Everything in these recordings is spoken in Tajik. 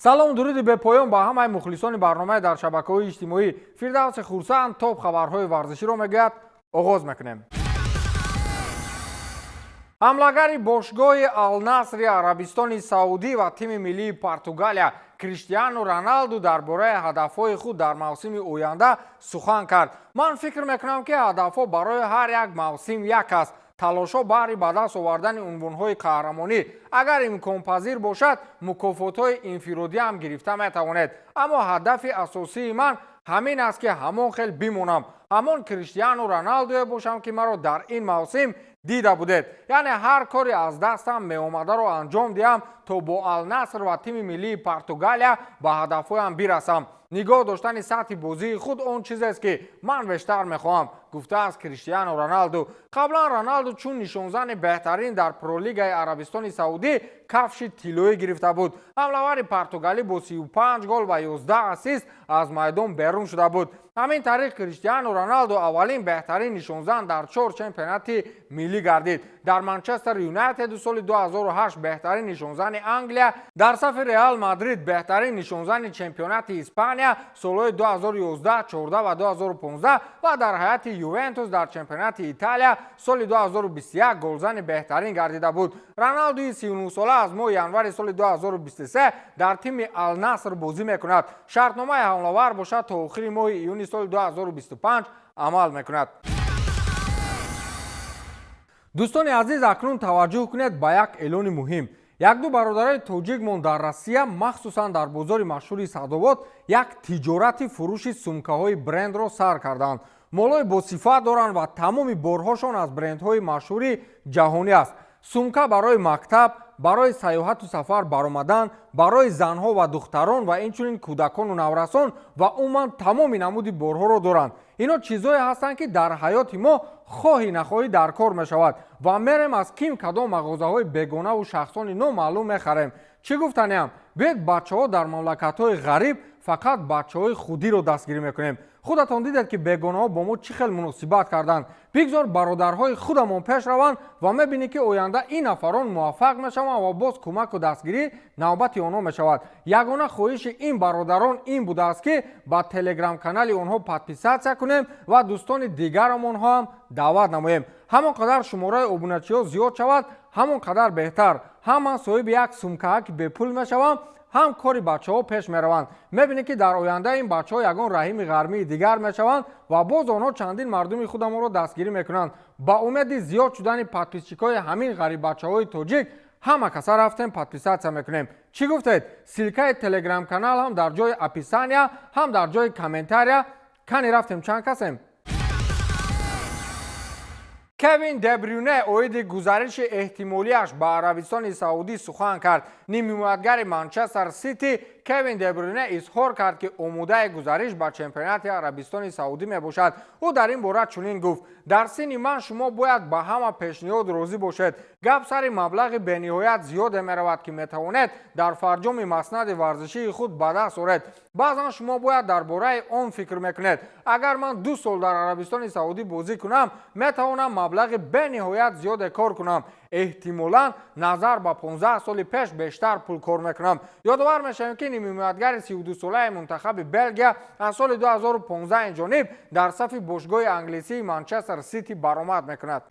салом дуруди бепоён ба ҳамаи мухлисони барномаи дар шабакаҳои иҷтимоӣ. Фирдавси хурсанд топ хабарҳои варзиширо мегӯяд. оғоз мекунем. ҳамлагари бошгоҳи Ал-Насри Арабистони Саудӣ ва тими миллии Португалия Криштиану Роналду дар бораи ҳадафҳои худ дар мавсими оянда сухан кард. Ман фикр мекунам, ки ҳадафҳо барои ҳар як мавсим як аст. талошҳо баҳри ба даст овардани унвонҳои қаҳрамонӣ агар имконпазир бошад, мукофотҳои инфиродӣ ҳам гирифта метавонед. аммо ҳадафи асосии ман ҳамин аст, ки ҳамон хел бимонам. ҳамон Криштиану Роналдуе бошам, ки маро дар ин мавсим дида будед. яъне ҳар кори аз дастам меомадаро анҷом диҳам, то бо Ал-Наср ва тими миллии Португалия ба ҳадафҳоям бирасам. нигоҳ доштани сатҳи бозии худ он чизест, ки ман бештар мехоҳам, гуфтааст Криштиану Роналду. қаблан Роналду чун нишонзани беҳтарин дар Пролигаи Арабистони Саудӣ кафши тиллоӣ гирифта буд. ҳамлавари португалӣ бо 35 гол ва 11 ассист аз майдон берун шуда буд. ҳамин тариқ Криштиану Роналду аввалин беҳтарин нишонзан дар 4 чемпионати миллӣ гардид. дар Манчестер Юнайтед соли 2008 беҳтарин нишонзани Англия, дар сафи Реал Мадрид беҳтарин нишонзани чемпионати Испания солҳои 2011, 14 ва 2015 ва дар ҳайати Ювентус дар чемпионати Италия соли 2021 голзани беҳтарин гардида буд. Роналдуи 39 сола аз моҳи январи соли 2023 дар тими Ал-Наср бозӣ мекунад. шартномаи ҳамловар бошад то охири моҳи июни соли 2025 амал мекунад. дӯстони азиз, акнун таваҷҷӯҳ кунед ба як эълони муҳим. як-ду бародарои тоҷикмон дар Россия, махсусан дар бозори машҳури Садовод, як тиҷорати фурӯши сумкаҳои брендро сар карданд. молои босифат доранд ва тамоми борҳошон аз брендҳои машҳури ҷаҳонӣ аст. сумка барои мактаб, барои саёҳату сафар баромадан, барои занҳо ва духтарон ва инчунин кӯдакону наврасон ва умуман тамоми намуди борҳоро доранд. ино чизое ҳастанд, ки дар ҳаёти мо хоҳӣ нахоҳӣ дар кор мешавад ва мерем аз ким кадом мағозаҳои бегонаву шахсони номаълум мехарем. чӣ гуфтаниам? биёед бачаҳо дар мамлакатҳои ғариб фақат бачаҳои худиро дастгирӣ мекунем. худатон дидед, ки бегонаҳо бо мо чӣ хел муносибат карданд. бигзор бародарҳои худамон пеш раванд ва мебинӣ, ки оянда ин нафарон муваффақ мешаванд ва боз кӯмаку дастгирӣ навбати онҳо мешавад. ягона хоҳиши ин бародарон ин будааст, ки ба телеграм-канали онҳо подписатсия кунем ва дӯстони дигарамонҳо ҳам даъват намоем. ҳамон қадар шумораи обуначиҳо зиёд шавад, ҳамон қадар беҳтар. ҳам ман соҳиби як сумкаҳаки бепул мешавам, ҳам кори бачаҳо пеш мераванд. мебинӣ, ки дар оянда ин бачаҳо ягон раҳими ғармии дигар мешаванд ва боз онҳо чандин мардуми худамонро дастгирӣ мекунанд. ба умеди зиёд шудани подписчикои ҳамин ғариббачаҳои тоҷик ҳама каса рафтем подписатсия мекунем. чӣ гуфтед? силкаи телеграм-канал ҳам дар ҷои описания, ҳам дар ҷои комментария. кани рафтем чанд касем? Кевин Де Брюйне оиди гузариши эҳтимолияш ба Арабистони Саудӣ сухан кард. нимҳимоятгари Манчестер Сити Кевин Де Брюйне изҳор кард, ки омодаи гузариш ба чемпионати Арабистони Саудӣ мебошад. ӯ дар ин бора чунин гуфт: дар синни ман шумо бояд ба ҳама пешниҳод розӣ бошед. гап сари маблағи бениҳоят зиёде меравад, ки метавонед дар фарҷоми маснади варзишии худ ба даст оред. баъзан шумо бояд дар бораи он фикр мекунед: агар ман 2 сол дар Арабистони Саудӣ бозӣ кунам, метавонам маблағи бениҳоят зиёде кор кунам. эҳтимолан назар ба 15 соли пеш бештар пул кор мекунам. ёдовар мешавем, ки нимҳимоятгари 32 солаи мунтахаби Белгия аз соли 2015 инҷониб дар сафи бошгоҳи англисии Манчестер Сити баромад мекунад.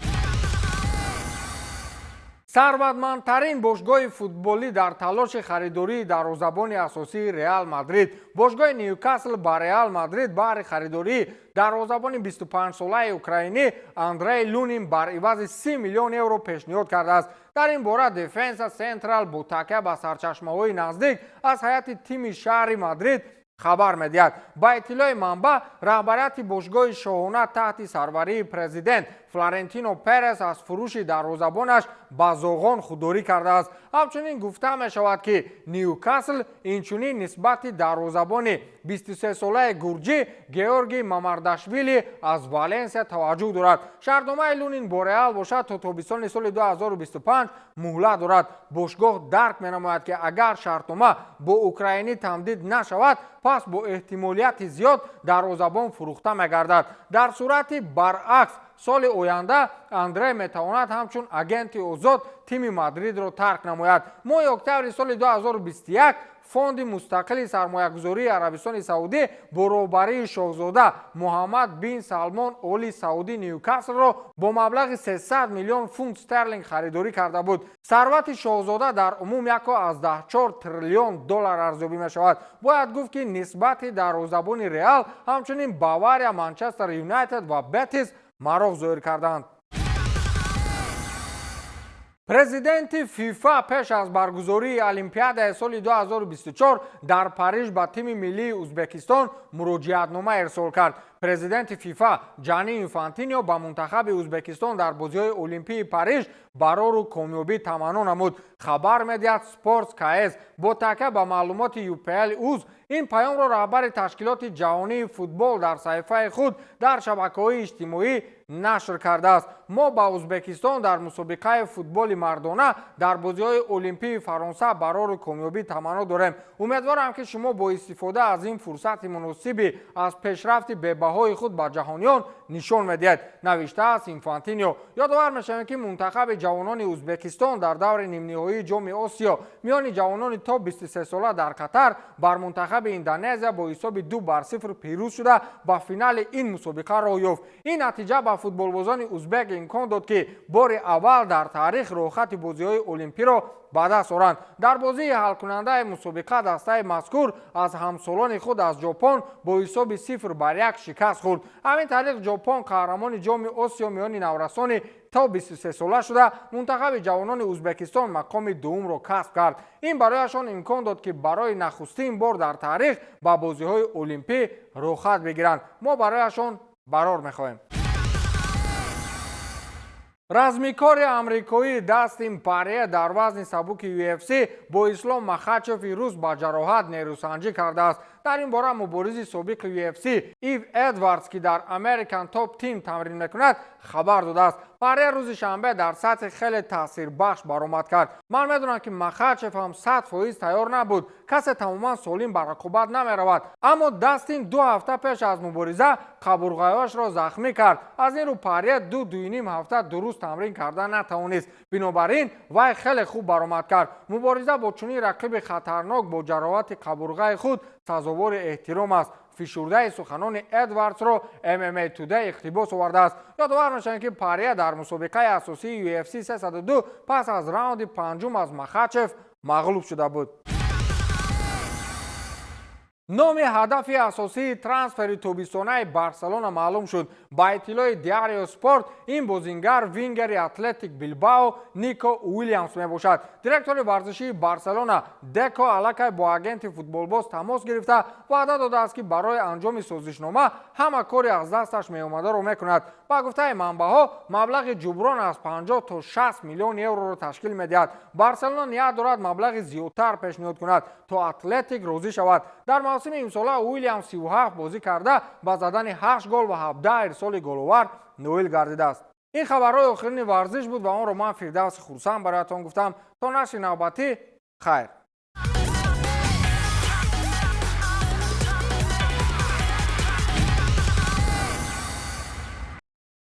сарватмандтарин бошгоҳи футболӣ дар талоши харидории дарвозабони асосии Реал Мадрид. бошгоҳи Ньюкасл ба Реал Мадрид баҳри харидории дарвозабони 25-солаи украинӣ Андрей Лунин бар ивази 30 миллион евро пешниҳод кардааст. дар ин бора Дефенса Сентрал бо такя ба сарчашмаҳои наздик аз ҳайати тими шаҳри Мадрид хабар медиҳад. ба иттилои манбаъ, раҳбарияти бошгоҳи шоҳона таҳти сарварии президент Флорентино Перес аз фурӯши дарвозабонаш ба зоғон худдорӣ кардааст. ҳамчунин гуфта мешавад, ки Ньюкасл инчунин нисбати дарвозабони 23-солаи гурҷӣ Георгий Мамардашвили аз Валенсия таваҷҷӯҳ дорад. шартномаи Лунин бо Реал бошад то тобистони соли 2025 муҳлат дорад. бошгоҳ дарк менамояд, ки агар шартнома бо украинӣ тамдид нашавад, пас бо эҳтимолияти зиёд дарвозабон фурӯхта мегардад. дар сурати баръакс, соли оянда Андре метавонад ҳамчун агенти озод тими Мадридро тарк намояд. моҳи октябри соли 2021 фонди мустақили сармоягузории арабистони саудӣ баробарии шоҳзода муҳаммад бин салмон оли саудӣ ньюкаслро бо маблағи 300 миллион фунт стерлинг харидорӣ карда буд. сарвати шоҳзода дар умум 1.14 триллион доллар арзёбӣ мешавад. бояд гуфт ки нисбати дарозабони реал ҳамчунин бавария, манчестер юнайтед ва бетис мароғ зоҳир карданд. президенти фифа пеш аз баргузории олимпиадаи соли 2024 дар Париж ба тими миллии Узбекистон муроҷиатнома эрсол кард. президенти фифа Ҷани Инфантино ба мунтахаби Узбекистон дар бозиҳои олимпии Париж барору комёбӣ таманно намуд. хабар медиҳад Sports KS бо такя ба маълумоти UPL уз ин паёмро раҳбари ташкилоти ҷаҳонии футбол дар саҳифаи худ дар шабакаҳои иҷтимоӣ нашр кардааст. мо ба Узбекистон дар мусобиқаи футболи мардона дар бозиҳои олимпии Фаронса барору комёбӣ таманно дорем. умедворам ки шумо бо истифода аз ин фурсати муносиби аз пешрафти бебаҳои худ ба ҷаҳониён нишон медиҳед, навиштааст Инфантино. ёдовар мешавем ки мунтахаби ҷавонони Узбекистон дар даври нимниҳоии ҷоми Осиё миёни ҷавонони то 23 сола дар Қатар бар мунтахаби Индонезия бо ҳисоби 2-0 пирӯз шуда ба финали ин мусобиқа роҳ ёфт. ин натиҷа ба футболбозони узбек имкон дод ки бори аввал дар таърих роҳхати бозиҳои олимпиро ба даст оранд. дар бозии ҳалкунандаи мусобиқа дастаи мазкур аз ҳамсолони худ аз ҷопон бо ҳисоби 0-1 шикаст хӯрд. ҳамин тариқ ҷопон қаҳрамони ҷоми Осиё миёни наврасони то 23 сола шуда мунтахаби ҷавонони Узбекистон мақоми дуюмро касб кард. ин барояшон имкон дод ки барои нахустин бор дар таърих ба бозиҳои олимпӣ роҳхат бигиранд. мо барояшон барор мехоҳем. размикори амрикоӣ Дастин Порье дар вазни сабуки UFC бо Ислом Махачеви рус ба ҷароҳат нерӯсанҷӣ кардааст. дар ин бора муборизи собиқи UFC Ив Эдвардс ки дар American Top Team тамрин мекунад хабар додааст. Порье рӯзи шанбе дар сатҳи хеле таъсирбахш баромад кард. ман медонам ки Махачев ҳам 100% тайёр набуд. касе тамоман солим ба рақобат намеравад. аммо Дастин 2 ҳафта пеш аз мубориза қабурғаҳояшро захмӣ кард. аз ин рӯ Порье 2-2.5 ҳафта дуруст тамрин карда натавонист. бинобар ин вай хеле хуб баромад кард. мубориза бо чунин рақиби хатарнок бо ҷароҳати қабурғаи худ сазовори эҳтиром аст. фишурдаи суханони Эдвардсро MMA Today иқтибос овардааст. ёдовар мешавем ки Порье дар мусобиқаи асосии UFC 302 пас аз раунди панҷум аз Махачев мағлуб шуда буд. номи ҳадафи асосии трансфери тобистонаи Барселона маълум шуд. ба иттилои Diario Sport ин бозингар вингери Атлетик Билбао Нико Уильямс мебошад. директори варзишии Барселона Деко аллакай бо агенти футболбоз тамос гирифта ваъда додааст ки барои анҷоми созишнома ҳама кори аз дасташ меомадаро мекунад. ба гуфтаи манбаъҳо маблағи ҷуброн аз 50 то 60 миллион евроро ташкил медиҳад. Барселона ният дорад маблағи зиёдтар пешниҳод кунад то Атлетик розӣ шавад. дар мавсими имсола Уильямс 37 бозӣ карда ба задани 8 гол ва 17 ирсоли головар ноил гардидааст. ин хабарҳои охирини варзиш буд ва онро ман Фирдавси Хурсанд бароятон гуфтам. то нашри навбатӣ хайр.